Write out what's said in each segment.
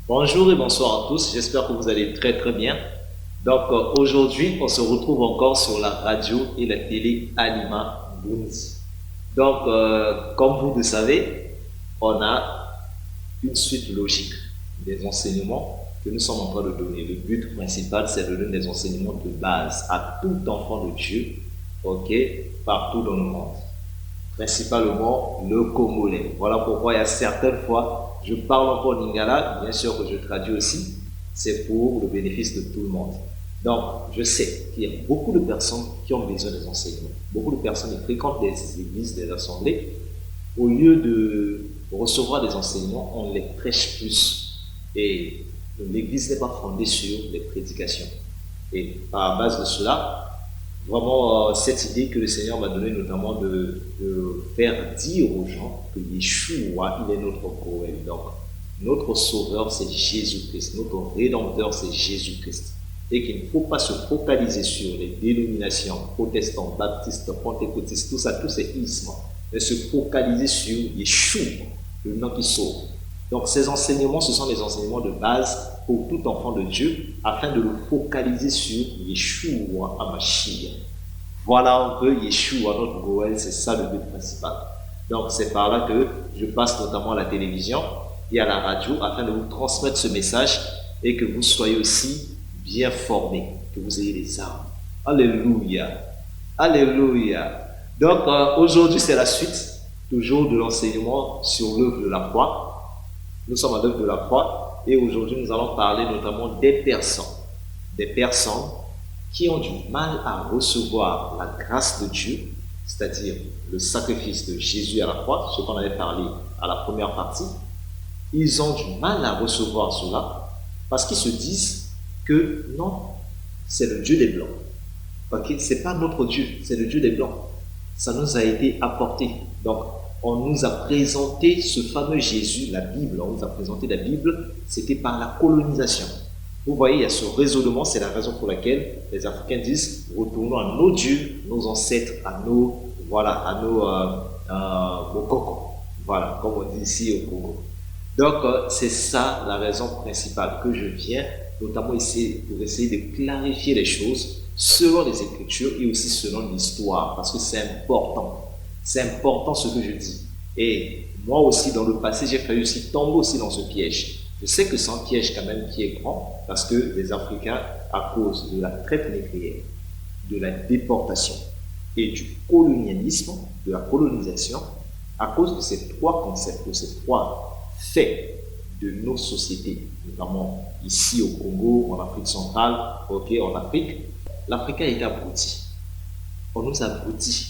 Bonjour et bonsoir à tous, j'espère que vous allez très très bien. Aujourd'hui, on se retrouve encore sur la radio et la télé Alima Burundi. Comme vous le savez, on a une suite logique des enseignements que nous sommes en train de donner. Le but principal, c'est de donner des enseignements de base à tout enfant de Dieu, ok, partout dans le monde, principalement le congolais. Voilà pourquoi il y a certaines fois, je parle encore en lingala, bien sûr que je traduis aussi, c'est pour le bénéfice de tout le monde. Donc, je sais qu'il y a beaucoup de personnes qui ont besoin des enseignements. Beaucoup de personnes qui fréquentent des églises, des assemblées. Au lieu de recevoir des enseignements, on les prêche plus. Et l'église n'est pas fondée sur les prédications. Et à base de cela, vraiment cette idée que le Seigneur m'a donnée, notamment de faire dire aux gens que Yeshua, il est notre Kohen. Donc, notre Sauveur, c'est Jésus-Christ. Notre Rédempteur, c'est Jésus-Christ. Et qu'il ne faut pas se focaliser sur les dénominations protestantes, baptistes, pentecôtistes, tout ça, tous ces ismes, mais se focaliser sur Yeshua, le nom qui sauve. Donc, ces enseignements, ce sont des enseignements de base pour tout enfant de Dieu, afin de le focaliser sur Yeshua Hamashiach. Voilà un peu Yeshua, notre Goël, c'est ça le but principal. Donc, c'est par là que je passe notamment à la télévision et à la radio, afin de vous transmettre ce message et que vous soyez aussi bien formés, que vous ayez les armes. Alléluia. Alléluia. Aujourd'hui, c'est la suite, toujours de l'enseignement sur l'œuvre de la croix. Nous sommes à l'œuvre de la croix et aujourd'hui, nous allons parler notamment des personnes qui ont du mal à recevoir la grâce de Dieu, c'est-à-dire le sacrifice de Jésus à la croix, ce qu'on avait parlé à la première partie. Ils ont du mal à recevoir cela parce qu'ils se disent que non, c'est le Dieu des Blancs. Ok, c'est pas notre Dieu, c'est le Dieu des Blancs. Ça nous a été apporté. Donc, on nous a présenté ce fameux Jésus, la Bible, on nous a présenté la Bible, c'était par la colonisation. Vous voyez, il y a ce raisonnement, c'est la raison pour laquelle les Africains disent retournons à nos dieux, nos ancêtres, à nos, voilà, à nos cocos. Voilà, comme on dit ici au Congo. C'est ça la raison principale que je viens, notamment ici, pour essayer de clarifier les choses selon les Écritures et aussi selon l'histoire, parce que c'est important. C'est important ce que je dis. Et moi aussi, dans le passé, j'ai failli aussi tomber aussi dans ce piège. Je sais que c'est un piège quand même qui est grand, parce que les Africains, à cause de la traite négrière, de la déportation et du colonialisme, de la colonisation, à cause de ces trois concepts, de ces trois faits de nos sociétés, notamment ici au Congo, en Afrique centrale, ok, en Afrique, l'Africain est abruti. On nous abrutit.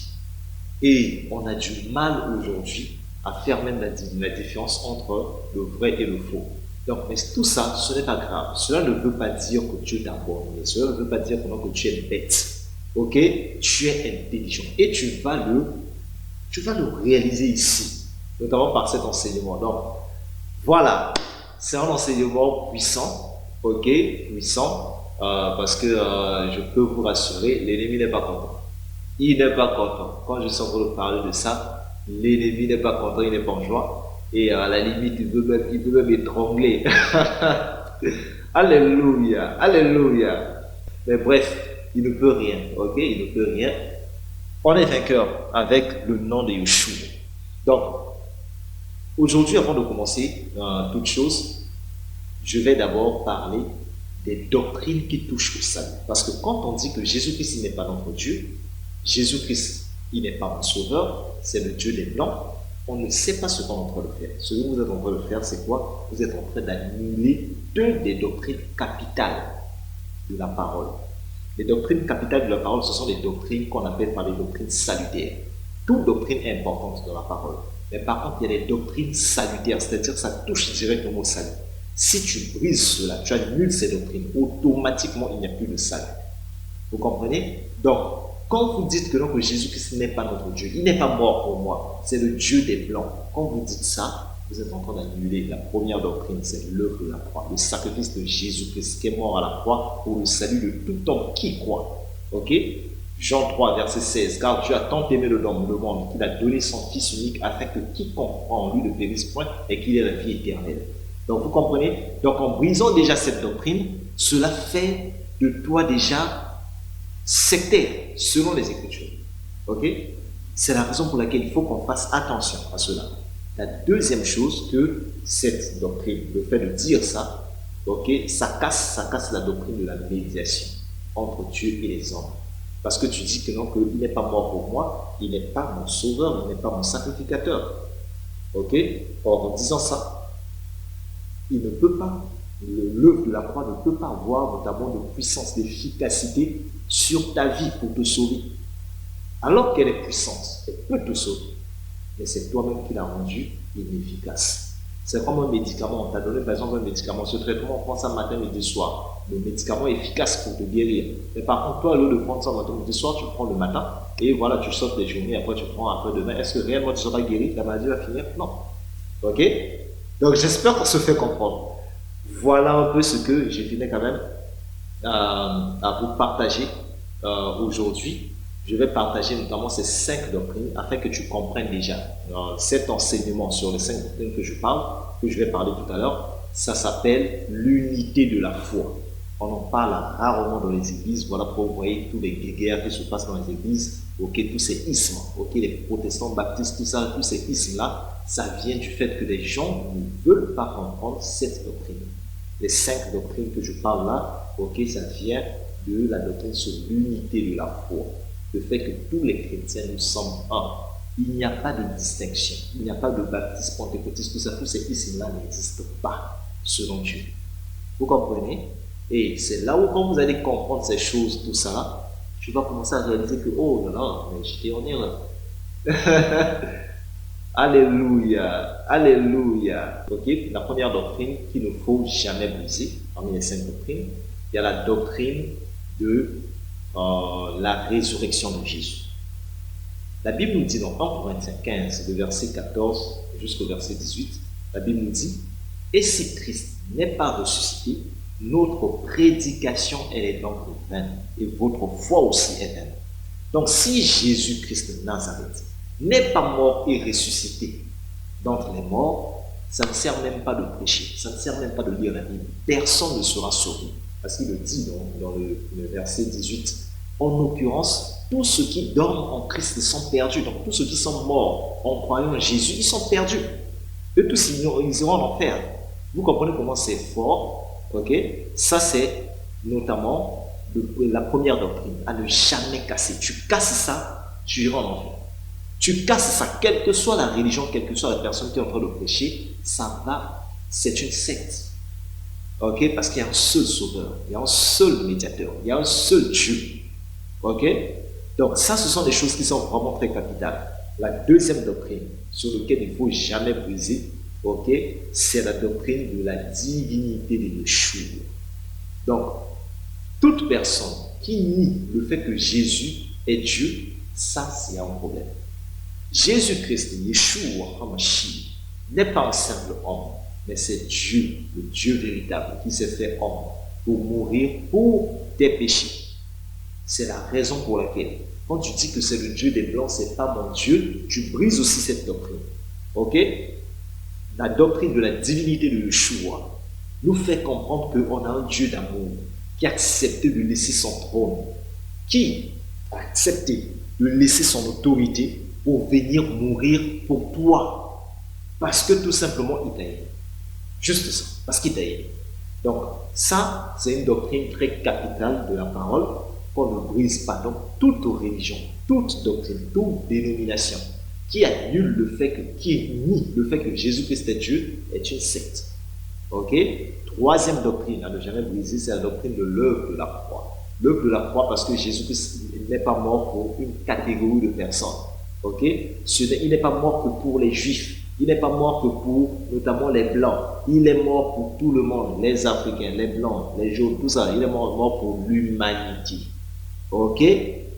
Et on a du mal aujourd'hui à faire même la différence entre le vrai et le faux. Donc, mais tout ça, ce n'est pas grave. Cela ne veut pas dire que Dieu t'a abandonné. Cela ne veut pas dire que tu es bête. Ok? Tu es intelligent. Et tu vas le réaliser ici, notamment par cet enseignement. Donc, voilà. C'est un enseignement puissant. Ok? Puissant. Parce que je peux vous rassurer, l'ennemi n'est pas content. Il n'est pas content. Quand je suis en train de parler de ça, l'ennemi n'est pas content, il n'est pas en joie. Et à la limite, il peut même étrangler. Alléluia, alléluia. Mais bref, il ne peut rien, ok? Il ne peut rien. On est vainqueur avec le nom de Yeshua. Donc, aujourd'hui, avant de commencer toute chose, je vais d'abord parler des doctrines qui touchent au salut. Parce que quand on dit que Jésus-Christ n'est pas notre Dieu, Jésus-Christ, il n'est pas mon sauveur, c'est le Dieu des Blancs, on ne sait pas ce qu'on est en train de faire. Ce que vous êtes en train de faire, c'est quoi? Vous êtes en train d'annuler deux des doctrines capitales de la parole. Les doctrines capitales de la parole, ce sont les doctrines qu'on appelle par les doctrines salutaires. Toute doctrine est importante dans la parole. Mais par contre, il y a des doctrines salutaires, c'est-à-dire que ça touche directement au salut. Si tu brises cela, tu annules ces doctrines, automatiquement, il n'y a plus de salut. Vous comprenez? Donc, quand vous dites que non, que Jésus-Christ n'est pas notre Dieu, il n'est pas mort pour moi, c'est le Dieu des Blancs. Quand vous dites ça, vous êtes en train d'annuler la première doctrine, c'est l'œuvre de la croix, le sacrifice de Jésus-Christ qui est mort à la croix pour le salut de tout homme qui croit. Ok? Jean 3, verset 16. Car Dieu a tant aimé le monde qu'il a donné son Fils unique afin que quiconque croit en lui ne périsse point et qu'il ait la vie éternelle. Donc vous comprenez? Donc en brisant déjà cette doctrine, cela fait de toi déjà sectaire selon les Écritures. Ok? C'est la raison pour laquelle il faut qu'on fasse attention à cela. La deuxième chose que cette doctrine, le fait de dire ça, ok, ça casse la doctrine de la médiation entre Dieu et les hommes. Parce que tu dis que non, qu'il n'est pas mort pour moi, il n'est pas mon sauveur, il n'est pas mon sacrificateur. Ok? Or, en disant ça, il ne peut pas, l'œuvre de la croix ne peut pas avoir notamment de puissance, d'efficacité sur ta vie pour te sauver. Alors qu'elle est puissante, elle peut te sauver, mais c'est toi-même qui l'as rendue inefficace. C'est comme un médicament, on t'a donné par exemple un médicament, ce traitement, on prend ça matin, midi, soir. Le médicament est efficace pour te guérir. Mais par contre, toi, au lieu de prendre ça matin, midi, soir, tu le prends le matin, et voilà, tu sautes des journées, après tu prends après demain. Est-ce que réellement tu seras guéri? La maladie va finir? Non. Ok? Donc j'espère qu'on se fait comprendre. Voilà un peu ce que je tenais quand même à vous partager aujourd'hui. Je vais partager notamment ces 5 doctrines afin que tu comprennes déjà cet enseignement sur les 5 doctrines que je parle, que je vais parler tout à l'heure. Ça s'appelle l'unité de la foi. On en parle rarement dans les églises. Voilà pourquoi vous voyez tous les guerres qui se passent dans les églises. Ok, tous ces ismes, ok, les protestants, baptistes, tout ça, tous ces ismes-là, ça vient du fait que les gens ne veulent pas comprendre cette doctrine. Les 5 doctrines que je parle là, ok, ça vient de la doctrine sur l'unité de la foi. Le fait que tous les chrétiens nous sommes un. Il n'y a pas de distinction. Il n'y a pas de baptiste, pentecôtiste, tout ça. Tous ces ismes-là n'existent pas, selon Dieu. Vous comprenez? Et c'est là où, quand vous allez comprendre ces choses, tout ça, tu vas commencer à réaliser que, oh là là, mais j'étais en erreur. Alléluia, alléluia. Ok, la première doctrine qu'il ne faut jamais briser, parmi les 5 doctrines, il y a la doctrine de la résurrection de Jésus. La Bible nous dit dans 1 Corinthiens 15, le verset 14 jusqu'au verset 18, la Bible nous dit: « Et si Christ n'est pas ressuscité, notre prédication, elle est donc vaine, et votre foi aussi est vaine. » Donc si Jésus-Christ de Nazareth n'est pas mort et ressuscité d'entre les morts, ça ne sert même pas de prêcher, ça ne sert même pas de lire la Bible. Personne ne sera sauvé. Parce qu'il le dit dans le verset 18. En l'occurrence, tous ceux qui dorment en Christ sont perdus. Donc tous ceux qui sont morts en croyant en Jésus, ils sont perdus. Eux tous, ils iront en enfer. Vous comprenez comment c'est fort? Ok? Ça, c'est notamment la première doctrine, à ne jamais casser. Tu casses ça, tu iras en enfer. Tu casses ça, quelle que soit la religion, quelle que soit la personne qui est en train de prêcher, ça va, c'est une secte. Ok? Parce qu'il y a un seul sauveur, il y a un seul médiateur, il y a un seul Dieu. Ok? Donc ça, ce sont des choses qui sont vraiment très capitales. La deuxième doctrine sur laquelle il ne faut jamais briser, ok, c'est la doctrine de la divinité de Yeshua. Donc, toute personne qui nie le fait que Jésus est Dieu, ça, c'est un problème. Jésus-Christ, Yeshua, HaMashiach, n'est pas un simple homme, mais c'est Dieu, le Dieu véritable, qui s'est fait homme pour mourir pour tes péchés. C'est la raison pour laquelle, quand tu dis que c'est le Dieu des Blancs, c'est pas mon Dieu, tu brises aussi cette doctrine. Ok? La doctrine de la divinité de Yeshua nous fait comprendre qu'on a un Dieu d'amour qui a accepté de laisser son trône, qui a accepté de laisser son autorité pour venir mourir pour toi. Parce que tout simplement, il t'a aimé. Juste ça, parce qu'il t'a aimé. Donc, ça, c'est une doctrine très capitale de la parole qu'on ne brise pas. Donc, toute religion, toute doctrine, toute dénomination qui annule le fait que, qui nie le fait que Jésus-Christ est Dieu est une secte. Ok? Troisième doctrine à ne jamais briser, c'est la doctrine de l'œuvre de la croix. L'œuvre de la croix, parce que Jésus-Christ n'est pas mort pour une catégorie de personnes. Ok? Il n'est pas mort que pour les Juifs. Il n'est pas mort que pour notamment les Blancs. Il est mort pour tout le monde, les Africains, les Blancs, les Jaunes, tout ça. Il est mort pour l'humanité. Ok?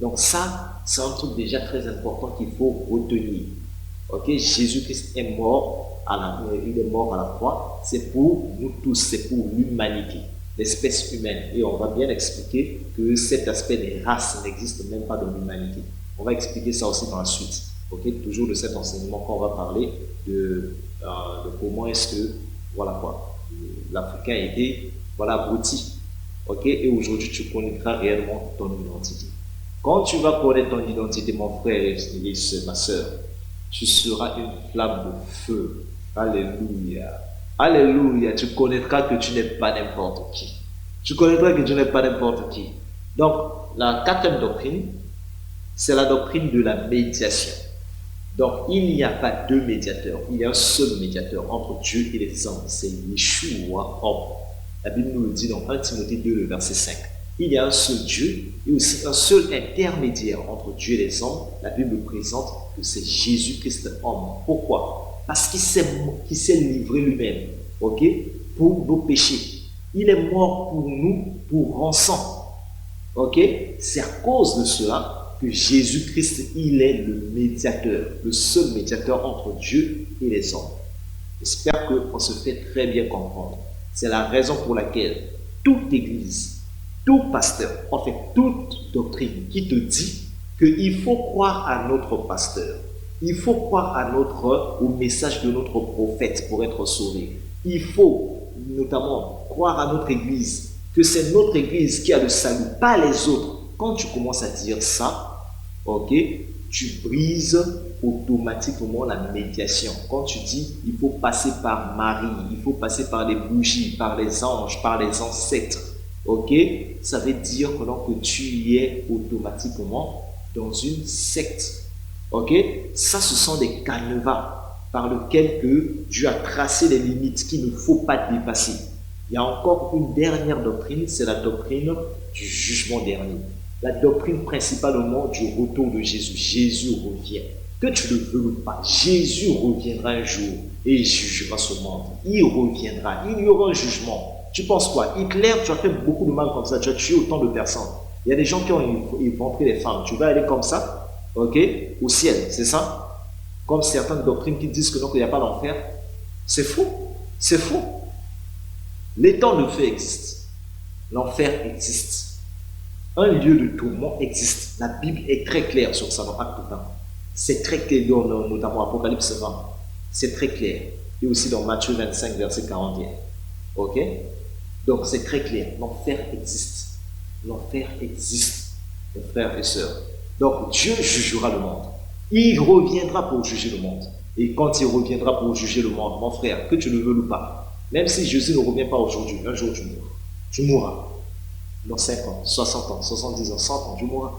Donc ça, c'est un truc déjà très important qu'il faut retenir. Ok? Jésus-Christ est mort il est mort à la croix. C'est pour nous tous, c'est pour l'humanité, l'espèce humaine. Et on va bien expliquer que cet aspect des races n'existe même pas dans l'humanité. On va expliquer ça aussi dans la suite. Ok? Toujours de cet enseignement qu'on va parler de comment est-ce que, voilà quoi, l'Africain a été voilà, abruti. Ok? Et aujourd'hui, tu connaîtras réellement ton identité. Quand tu vas connaître ton identité, mon frère et ma soeur, tu seras une flamme de feu. Alléluia. Alléluia. Tu connaîtras que tu n'es pas n'importe qui. Tu connaîtras que tu n'es pas n'importe qui. Donc, la quatrième doctrine, c'est la doctrine de la médiation. Donc, il n'y a pas deux médiateurs. Il y a un seul médiateur entre Dieu et les hommes. C'est Yeshua, homme. La Bible nous le dit dans 1 Timothée 2, le verset 5. Il y a un seul Dieu et aussi un seul intermédiaire entre Dieu et les hommes. La Bible présente que c'est Jésus-Christ homme. Pourquoi? Parce qu'il s'est livré lui-même, ok, pour nos péchés. Il est mort pour nous, pour rançon. Ok? C'est à cause de cela que Jésus-Christ, il est le médiateur, le seul médiateur entre Dieu et les hommes. J'espère qu'on se fait très bien comprendre. C'est la raison pour laquelle toute église, tout pasteur, en fait toute doctrine qui te dit qu'il faut croire à notre pasteur, il faut croire au message de notre prophète pour être sauvé. Il faut notamment croire à notre église, que c'est notre église qui a le salut, pas les autres. Quand tu commences à dire ça, ok, tu brises automatiquement la médiation. Quand tu dis, il faut passer par Marie, il faut passer par les bougies, par les anges, par les ancêtres, ok, ça veut dire que tu es automatiquement dans une secte. Ok, ça ce sont des canevas par lesquels que Dieu a tracé les limites qu'il ne faut pas dépasser. Il y a encore une dernière doctrine, c'est la doctrine du jugement dernier. La doctrine principalement du retour de Jésus. Jésus revient. Que tu le veux ou pas, Jésus reviendra un jour et il jugera ce monde. Il reviendra, il y aura un jugement. Tu penses quoi? Hitler, tu as fait beaucoup de mal comme ça, tu as tué autant de personnes. Il y a des gens qui ont éventré les femmes. Tu vas aller comme ça? Ok, au ciel, c'est ça? Comme certaines doctrines qui disent que non, qu'il n'y a pas d'enfer. C'est faux. C'est faux. L'étang de feu existe. L'enfer existe. Un lieu de tourment existe. La Bible est très claire sur ça dans Acte 20. C'est très clair, notamment Apocalypse 20. C'est très clair. Et aussi dans Matthieu 25, verset 41. Ok? Donc c'est très clair. L'enfer existe. L'enfer existe, mes frères et sœurs. Donc Dieu jugera le monde. Il reviendra pour juger le monde. Et quand il reviendra pour juger le monde, mon frère, que tu le veux ou pas, même si Jésus ne revient pas aujourd'hui, un jour tu mourras. Tu mourras. Dans 5 ans, 60 ans, 70 ans, 100 ans, tu mourras.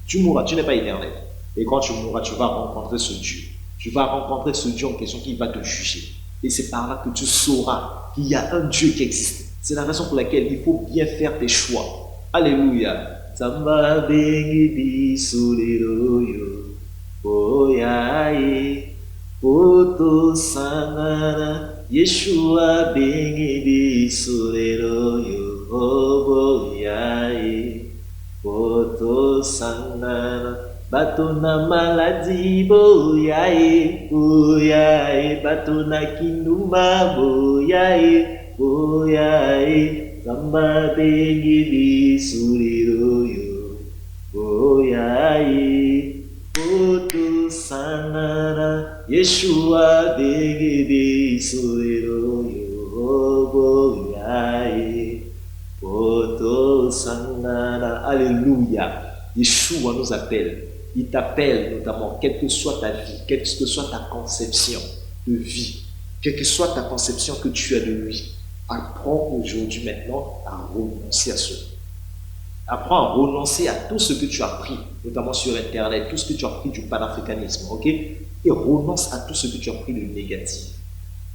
Tu mourras, tu n'es pas éternel. Et quand tu mourras, tu vas rencontrer ce Dieu. Tu vas rencontrer ce Dieu en question qui va te juger. Et c'est par là que tu sauras qu'il y a un Dieu qui existe. C'est la raison pour laquelle il faut bien faire tes choix. Alléluia. Zamba bengi bisuliro yo, boyae, poto sangana, Yeshua bengi bisuliro yo, boyae, poto sangana, batona maladi boyae, boyae, batona kinuma boyae, boyae. Samba bengi bisuliro yo, boyae, poto sanara, Yeshua bengi bisuliro yo, boyae, poto sanara. Alléluia. Yeshua nous appelle. Il t'appelle notamment, quelle que soit ta vie, quelle que soit ta conception de vie, quelle que soit ta conception que tu as de lui. Apprends aujourd'hui maintenant à renoncer à cela. Apprends à renoncer à tout ce que tu as appris, notamment sur Internet, tout ce que tu as appris du panafricanisme, ok? Et renonce à tout ce que tu as appris de négatif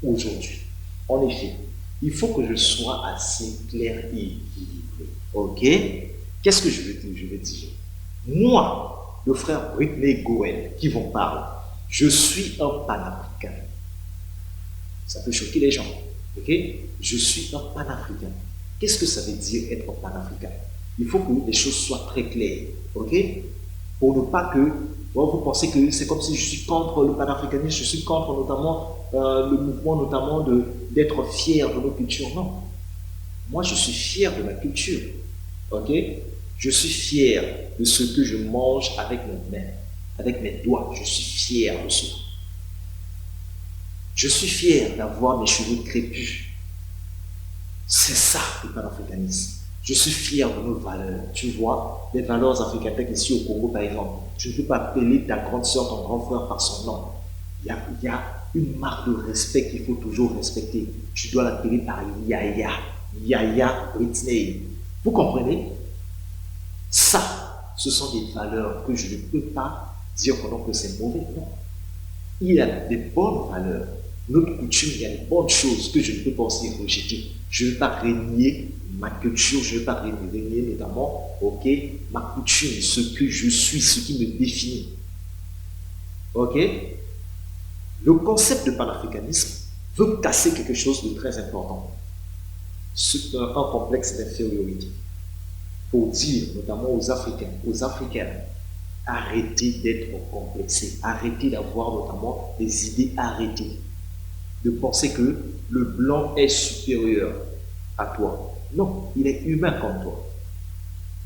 aujourd'hui. En effet, il faut que je sois assez clair et équilibré, ok? Qu'est-ce que je veux dire? Moi, le frère Britney Gowen, qui vous parle, je suis un panafricain. Ça peut choquer les gens. Okay? Je suis un panafricain. Qu'est-ce que ça veut dire être un panafricain? Il faut que les choses soient très claires. Okay? Pour ne pas que vous pensez que c'est comme si je suis contre le panafricanisme, je suis contre notamment le mouvement notamment d'être fier de nos cultures. Non. Moi, je suis fier de ma culture. Okay? Je suis fier de ce que je mange avec mes mains, avec mes doigts. Je suis fier de cela. Je suis fier d'avoir mes cheveux crépus. C'est ça le panafricanisme. Je suis fier de nos valeurs. Tu vois, les valeurs africaines, ici au Congo par exemple. Tu ne peux pas appeler ta grande soeur, ton grand frère par son nom. Il y a une marque de respect qu'il faut toujours respecter. Tu dois l'appeler par Yaya. Yaya Britney. Vous comprenez? Ça, ce sont des valeurs que je ne peux pas dire que c'est mauvais. Non. Il y a des bonnes valeurs. Notre coutume, il y a des bonnes choses que je ne peux pas aussi rejeter. Je ne veux pas régner ma culture, je ne veux pas régner notamment, ok, ma coutume, ce que je suis, ce qui me définit. Ok? Le concept de panafricanisme veut casser quelque chose de très important. C'est un complexe d'infériorité. Pour dire, notamment aux Africains, aux Africaines, arrêtez d'être complexés, arrêtez d'avoir notamment des idées arrêtées, de penser que le blanc est supérieur à toi. Non, il est humain comme toi.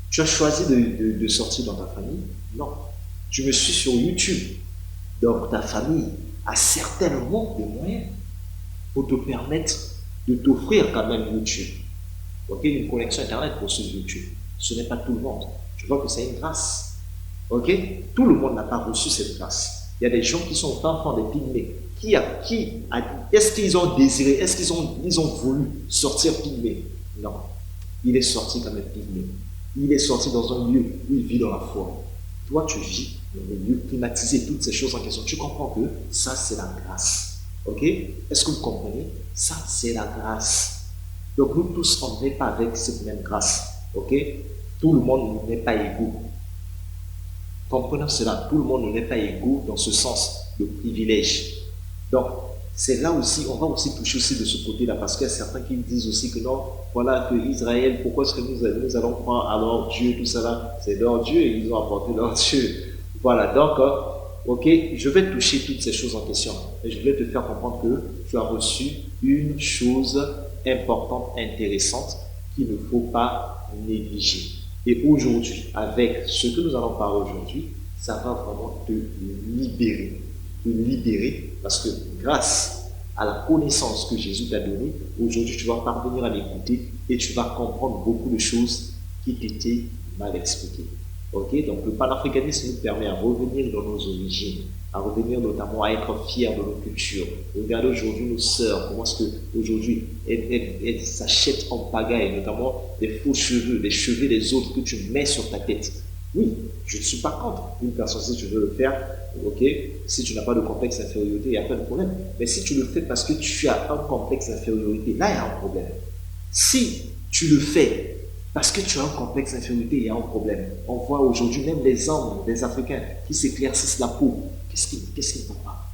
Tu as choisi de sortir dans ta famille? Non. Tu me suis sur YouTube. Donc ta famille a certainement des moyens pour te permettre de t'offrir quand même YouTube. Ok, une connexion Internet pour ce YouTube. Ce n'est pas tout le monde. Tu vois que c'est une grâce. Ok, tout le monde n'a pas reçu cette grâce. Il y a des gens qui sont enfants des pygmées. Est-ce qu'ils ont désiré, est-ce qu'ils ont voulu sortir pygmée? Non. Il est sorti comme un pygmée. Il est sorti dans un lieu où il vit dans la foi. Toi, tu vis dans des lieux climatisés, toutes ces choses en question. Tu comprends que ça, c'est la grâce. Ok? Est-ce que vous comprenez? Ça, c'est la grâce. Donc, nous tous, on n'est pas avec cette même grâce. Ok? Tout le monde n'est pas égaux. Comprenons cela. Tout le monde n'est pas égaux dans ce sens de privilège. Donc, c'est là aussi, on va aussi toucher aussi de ce côté-là, parce qu'il y a certains qui disent aussi que non, voilà, que Israël, pourquoi est-ce que nous allons croire à leur Dieu, tout ça là, c'est leur Dieu, et ils ont apporté leur Dieu. Voilà, donc, ok, je vais toucher toutes ces choses en question, et je vais te faire comprendre que tu as reçu une chose importante, intéressante, qu'il ne faut pas négliger. Et aujourd'hui, avec ce que nous allons parler aujourd'hui, ça va vraiment te libérer. Te libérer, parce que grâce à la connaissance que Jésus t'a donnée, aujourd'hui tu vas parvenir à l'écouter et tu vas comprendre beaucoup de choses qui t'étaient mal expliquées. Ok, donc le panafricanisme nous permet à revenir dans nos origines, à revenir notamment à être fiers de nos cultures. Regardez aujourd'hui nos sœurs, comment est-ce qu'aujourd'hui elles s'achètent en pagaille, notamment des faux cheveux, les cheveux des autres que tu mets sur ta tête. Oui, je ne suis pas contre une personne, si tu veux le faire, ok, si tu n'as pas de complexe d'infériorité, il n'y a pas de problème. Mais si tu le fais parce que tu as un complexe d'infériorité, là, il y a un problème. Si tu le fais parce que tu as un complexe d'infériorité, il y a un problème. On voit aujourd'hui même les hommes, les Africains, qui s'éclaircissent la peau. Qu'est-ce qui ne va pas?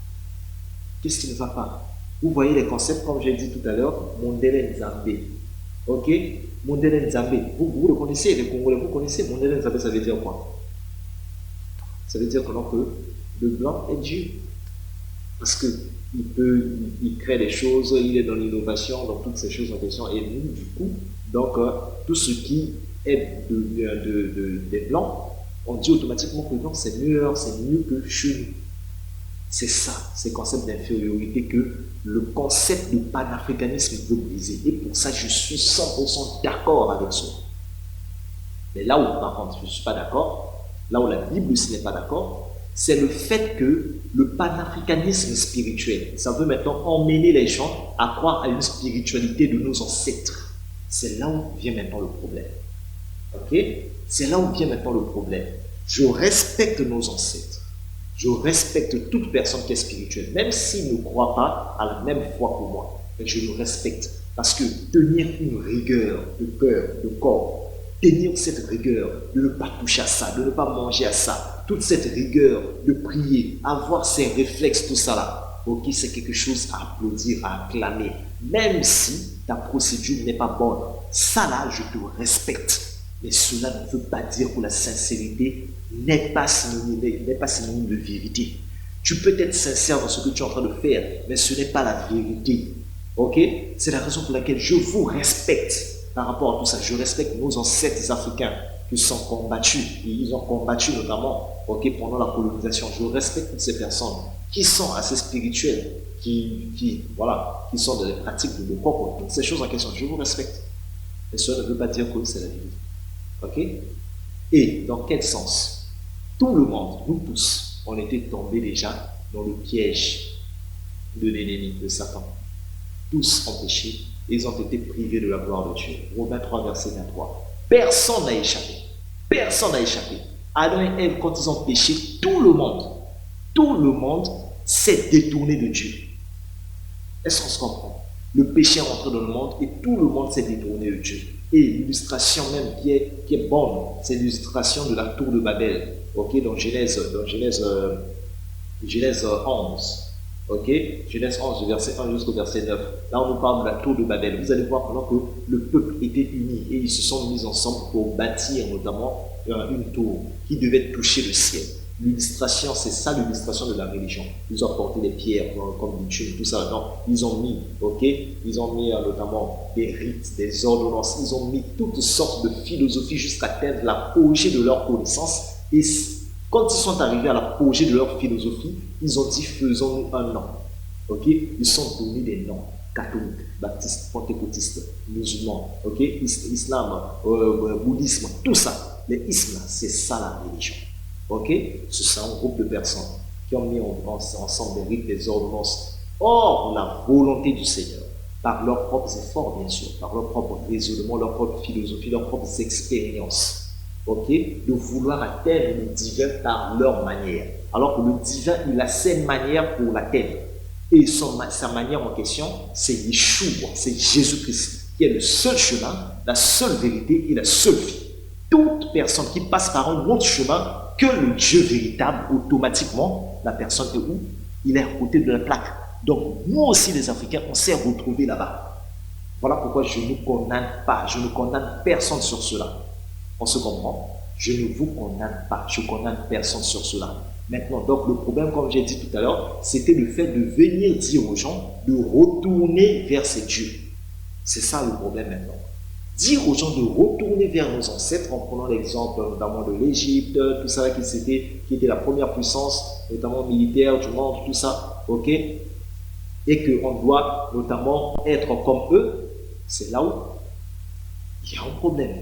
Qu'est-ce qui ne va pas? Vous voyez les concepts, comme j'ai dit tout à l'heure, Mondele Nzambe. Ok? Mondele Nzambe. Vous le connaissez, les Congolais, vous connaissez Mondele Nzambe, ça veut dire quoi? Ça veut dire que le blanc est Dieu. Parce qu'il crée des choses, il est dans l'innovation, dans toutes ces choses en question. Et nous, du coup, donc, tout ce qui est des blancs, on dit automatiquement que non, c'est mieux que chez nous. C'est ça, ces concepts d'infériorité que le concept de panafricanisme veut briser. Et pour ça, je suis 100% d'accord avec ça. Mais là où, par contre, je ne suis pas d'accord, là où la Bible aussi n'est pas d'accord, c'est le fait que le panafricanisme spirituel, ça veut maintenant emmener les gens à croire à une spiritualité de nos ancêtres. C'est là où vient maintenant le problème. Ok? C'est là où vient maintenant le problème. Je respecte nos ancêtres. Je respecte toute personne qui est spirituelle, même s'il ne croit pas à la même foi que moi. Mais je le respecte. Parce que tenir une rigueur de cœur, de corps, tenir cette rigueur, de ne pas toucher à ça, de ne pas manger à ça, toute cette rigueur de prier, avoir ces réflexes, tout ça là, ok, c'est quelque chose à applaudir, à acclamer. Même si ta procédure n'est pas bonne, ça là, je te respecte. Mais cela ne veut pas dire que la sincérité n'est pas synonyme de vérité. Tu peux être sincère dans ce que tu es en train de faire, mais ce n'est pas la vérité. Ok? C'est la raison pour laquelle je vous respecte par rapport à tout ça. Je respecte nos ancêtres africains qui sont combattus. Et ils ont combattu notamment pendant la colonisation. Je respecte toutes ces personnes qui sont assez spirituels, voilà, qui sont dans les pratiques de l'Europe, toutes ces choses en question, je vous respecte. Mais cela ne veut pas dire que c'est la vérité. Ok? Et dans quel sens? Tout le monde, nous tous, on était tombés déjà dans le piège de l'ennemi, de Satan. Tous ont péché, ils ont été privés de la gloire de Dieu. Romains 3, verset 23. Personne n'a échappé. Personne n'a échappé. Adam et Ève, quand ils ont péché, tout le monde s'est détourné de Dieu. Est-ce qu'on se comprend? Le péché est rentré dans le monde et tout le monde s'est détourné de Dieu. Et l'illustration même qui est bonne, c'est l'illustration de la tour de Babel. Ok, dans Genèse 11. Ok, Genèse 11, du verset 1 jusqu'au verset 9. Là, on nous parle de la tour de Babel. Vous allez voir pendant que le peuple était uni et ils se sont mis ensemble pour bâtir notamment une tour qui devait toucher le ciel. L'illustration, c'est ça l'illustration de la religion. Ils ont apporté des pierres comme du tube, tout ça. Donc, ils ont mis, notamment des rites, des ordonnances. Ils ont mis toutes sortes de philosophies jusqu'à atteindre l'apogée de leur connaissance. Et quand ils sont arrivés à l'apogée de leur philosophie, ils ont dit faisons-nous un nom. Ok? Ils sont donnés des noms catholiques, baptistes, pentecôtistes, musulmans, ok? Islam, bouddhisme, tout ça. Les ismes, c'est ça la religion. Ok? C'est un groupe de personnes qui ont mis ensemble des rites, des ordonnances. Or, la volonté du Seigneur, par leurs propres efforts, bien sûr, par leurs propres raisonnements, leur propre philosophie, leurs propres expériences, ok, de vouloir atteindre le divin par leur manière. Alors que le divin, il a ses manières pour l'atteindre. Et sa manière en question, c'est Yeshua, c'est Jésus-Christ, qui est le seul chemin, la seule vérité et la seule vie. Toute personne qui passe par un autre chemin que le Dieu véritable, automatiquement, la personne est où? Il est à côté de la plaque. Donc, nous aussi, les Africains, on s'est retrouvés là-bas. Voilà pourquoi je ne condamne pas, je ne condamne personne sur cela. On se comprend? Je ne vous condamne pas, je condamne personne sur cela. Maintenant, donc le problème, comme j'ai dit tout à l'heure, c'était le fait de venir dire aux gens de retourner vers ces dieux. C'est ça le problème maintenant. Dire aux gens de retourner vers nos ancêtres, en prenant l'exemple notamment de l'Égypte, tout ça qui était la première puissance, notamment militaire du monde, tout ça, ok? Et qu'on doit notamment être comme eux, c'est là où il y a un problème.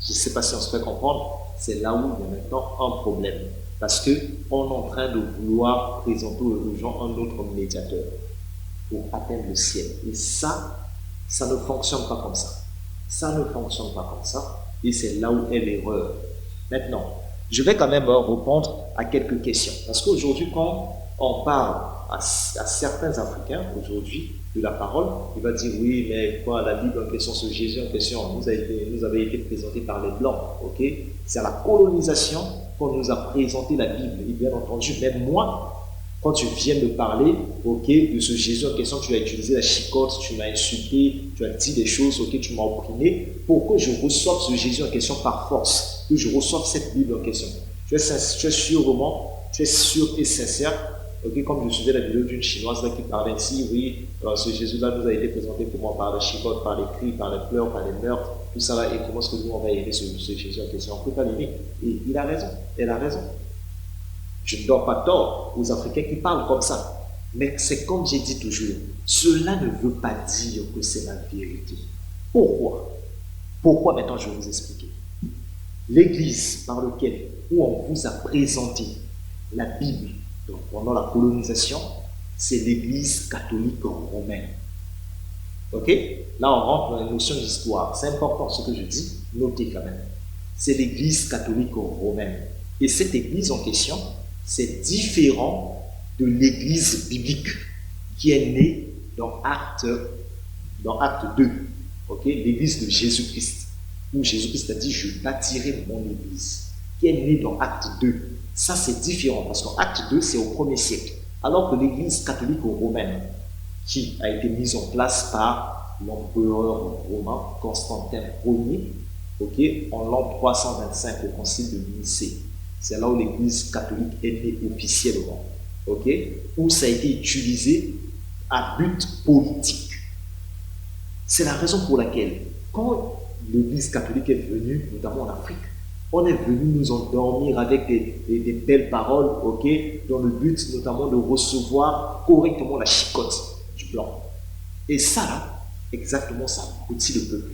Je ne sais pas si on se fait comprendre, c'est là où il y a maintenant un problème. Parce qu'on est en train de vouloir présenter aux gens un autre médiateur pour atteindre le ciel. Et ça ne fonctionne pas comme ça. Ça ne fonctionne pas comme ça. Et c'est là où est l'erreur. Maintenant, je vais quand même répondre à quelques questions. Parce qu'aujourd'hui, quand on parle à certains Africains, aujourd'hui, de la parole, il va dire oui, mais quoi, la Bible en question, ce Jésus en question, nous avait été présenté par les Blancs, ok? C'est à la colonisation qu'on nous a présenté la Bible. Et bien entendu, même moi, quand tu viens me parler, ok, de ce Jésus en question, tu as utilisé la chicotte, tu m'as insulté, tu as dit des choses, ok, tu m'as opprimé, pour que je reçoive ce Jésus en question par force, que je reçoive cette Bible en question. Tu es sûr et sincère. Ok, comme je suivais la vidéo d'une chinoise là, qui parlait ici, oui, ce Jésus-là nous a été présenté pour moi par la chicotte, par les cris, par les pleurs, par les meurtres, tout ça là, et comment est-ce que nous on va aimer ce Jésus en question? On ne peut pas l'aimer. Et il a raison, elle a raison. Je ne donne pas tort aux Africains qui parlent comme ça. Mais c'est comme j'ai dit toujours, cela ne veut pas dire que c'est la vérité. Pourquoi? Pourquoi maintenant je vais vous expliquer. L'église par laquelle où on vous a présenté la Bible, donc pendant la colonisation, c'est l'église catholique romaine. Ok? Là, on rentre dans la notion d'histoire. C'est important ce que je dis, notez quand même. C'est l'église catholique romaine. Et cette église en question, c'est différent de l'église biblique qui est née dans Acte 2. Ok? L'église de Jésus-Christ, où Jésus-Christ a dit, je bâtirai mon église, qui est née dans Acte 2. Ça, c'est différent, parce qu'en Acte 2, c'est au 1er siècle. Alors que l'église catholique romaine, qui a été mise en place par l'empereur romain Constantin Ier, okay, en l'an 325 au concile de Nicée, c'est là où l'église catholique est née officiellement, okay, où ça a été utilisé à but politique. C'est la raison pour laquelle, quand l'église catholique est venue, notamment en Afrique, On est venu nous endormir avec des belles paroles, ok, dans le but notamment de recevoir correctement la chicotte du blanc. Et ça, là, exactement ça, outil le peuple.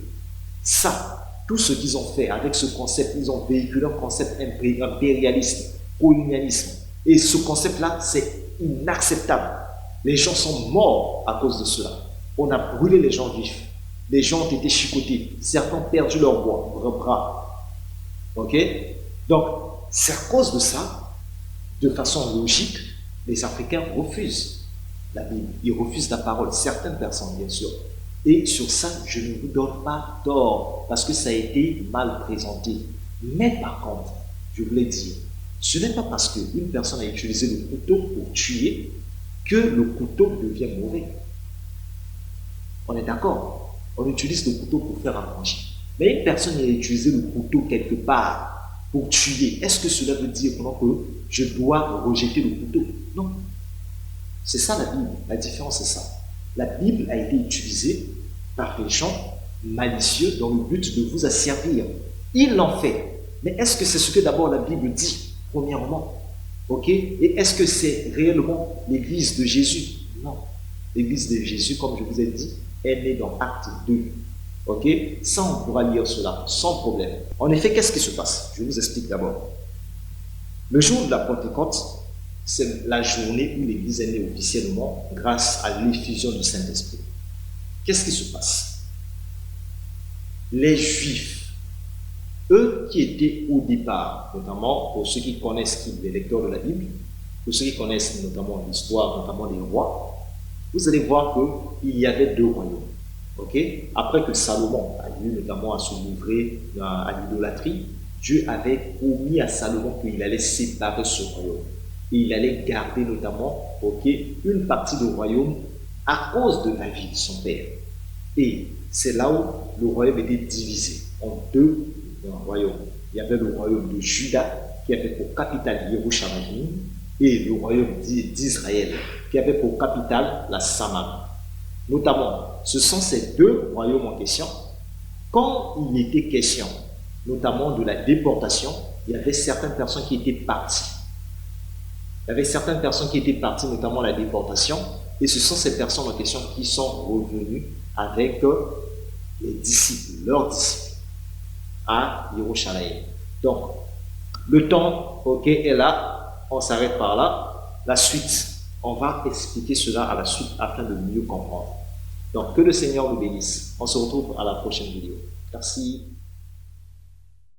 Ça, tout ce qu'ils ont fait avec ce concept, ils ont véhiculé un concept impérialiste, colonialisme. Et ce concept-là, c'est inacceptable. Les gens sont morts à cause de cela. On a brûlé les gens vifs. Les gens ont été chicotés. Certains ont perdu leur bras. Ok? Donc, c'est à cause de ça, de façon logique, les Africains refusent la Bible. Ils refusent la parole. Certaines personnes, bien sûr. Et sur ça, je ne vous donne pas tort, parce que ça a été mal présenté. Mais par contre, je voulais dire, ce n'est pas parce qu'une personne a utilisé le couteau pour tuer que le couteau devient mauvais. On est d'accord? On utilise le couteau pour faire un manger. Mais une personne a utilisé le couteau quelque part pour tuer. Est-ce que cela veut dire que je dois rejeter le couteau? Non. C'est ça la Bible. La différence, c'est ça. La Bible a été utilisée par les gens malicieux dans le but de vous asservir. Ils l'ont fait. Mais est-ce que c'est ce que d'abord la Bible dit, premièrement? Ok? Et est-ce que c'est réellement l'église de Jésus? Non. L'église de Jésus, comme je vous ai dit, est née dans Acte 2. Ok? Ça, on pourra lire cela sans problème. En effet, qu'est-ce qui se passe? Je vous explique d'abord. Le jour de la Pentecôte, c'est la journée où l'Église est née officiellement grâce à l'effusion du Saint-Esprit. Qu'est-ce qui se passe? Les Juifs, eux qui étaient au départ, notamment pour ceux qui connaissent les lecteurs de la Bible, pour ceux qui connaissent notamment l'histoire, notamment des rois, vous allez voir qu'il y avait deux royaumes. Okay? Après que Salomon a eu notamment à se livrer à l'idolâtrie, Dieu avait promis à Salomon qu'il allait séparer ce royaume. Et il allait garder notamment une partie du royaume à cause de David, son père. Et c'est là où le royaume était divisé en deux royaumes. Il y avait le royaume de Juda qui avait pour capitale Yerushalayim et le royaume d'Israël qui avait pour capitale la Samarie. Notamment, ce sont ces deux royaumes en question. Quand il était question notamment de la déportation, il y avait certaines personnes qui étaient parties. Il y avait certaines personnes qui étaient parties, notamment la déportation, et ce sont ces personnes en question qui sont revenues avec les disciples, leurs disciples, à Yerushalayim. Donc, le temps est là, on s'arrête par là. La suite, on va expliquer cela à la suite afin de mieux comprendre. Donc, que le Seigneur nous bénisse. On se retrouve à la prochaine vidéo. Merci.